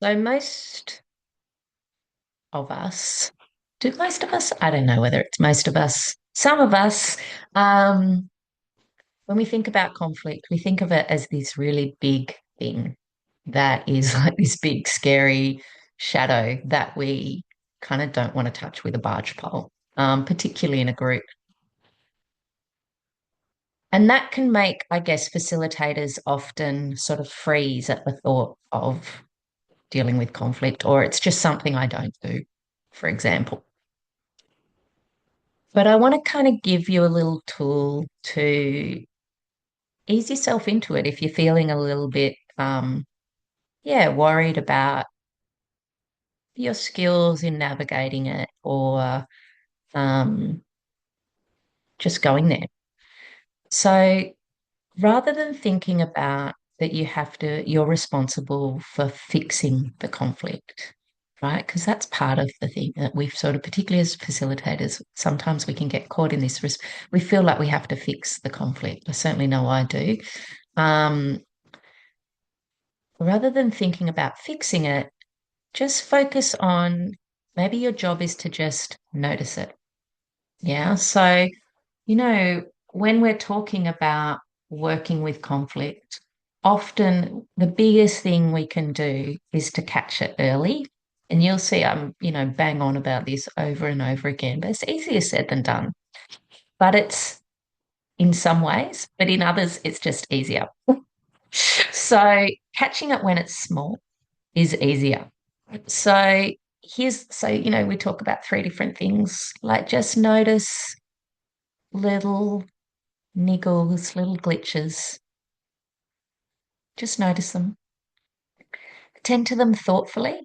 So do most of us, I don't know whether it's most of us, some of us, um, when we think about conflict, we think of it as this really big thing that is like this big, scary shadow that we kind of don't want to touch with a barge pole, particularly in a group. And that can make, I guess, facilitators often sort of freeze at the thought of dealing with conflict, or it's just something I don't do, for example. But I want to kind of give you a little tool to ease yourself into it if you're feeling a little bit, yeah, worried about your skills in navigating it or um, just going there. So rather than thinking about that you're responsible for fixing the conflict, right? Because that's part of the thing that we've sort of, particularly as facilitators, sometimes we can get caught in this risk. We feel like we have to fix the conflict. I certainly know I do. Um, rather than thinking about fixing it, just focus on maybe your job is to just notice it. Yeah. So, you know, when we're talking about working with conflict, often the biggest thing we can do is to catch it early. And you'll see I'm bang on about this over and over again, but it's easier said than done. But it's in some ways, but in others, it's just easier. So catching it when it's small is easier. So we talk about three different things, like just notice little niggles, little glitches. Just notice them. Attend to them thoughtfully.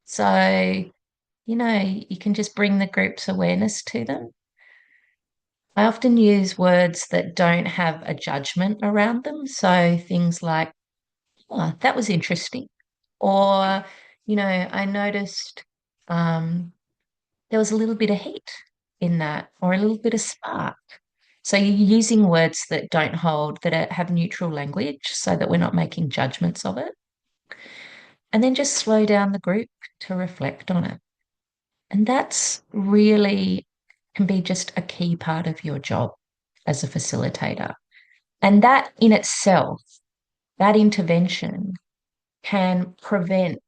So, you can just bring the group's awareness to them. I often use words that don't have a judgment around them. So things like, oh, that was interesting. Or, I noticed there was a little bit of heat in that, or a little bit of spark. So you're using words that don't hold, have neutral language so that we're not making judgments of it. And then just slow down the group to reflect on it. And that's really can be just a key part of your job as a facilitator. And that in itself, that intervention can prevent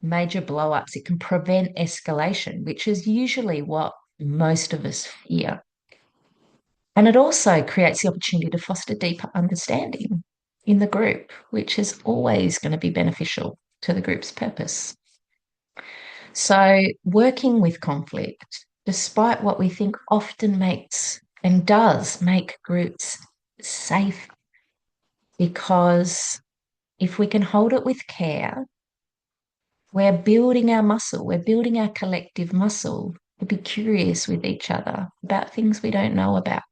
major blow-ups. It can prevent escalation, which is usually what most of us fear. And it also creates the opportunity to foster deeper understanding in the group, which is always going to be beneficial to the group's purpose. So, working with conflict, despite what we think often makes and does make groups safe, because if we can hold it with care, we're building our muscle, we're building our collective muscle to be curious with each other about things we don't know about.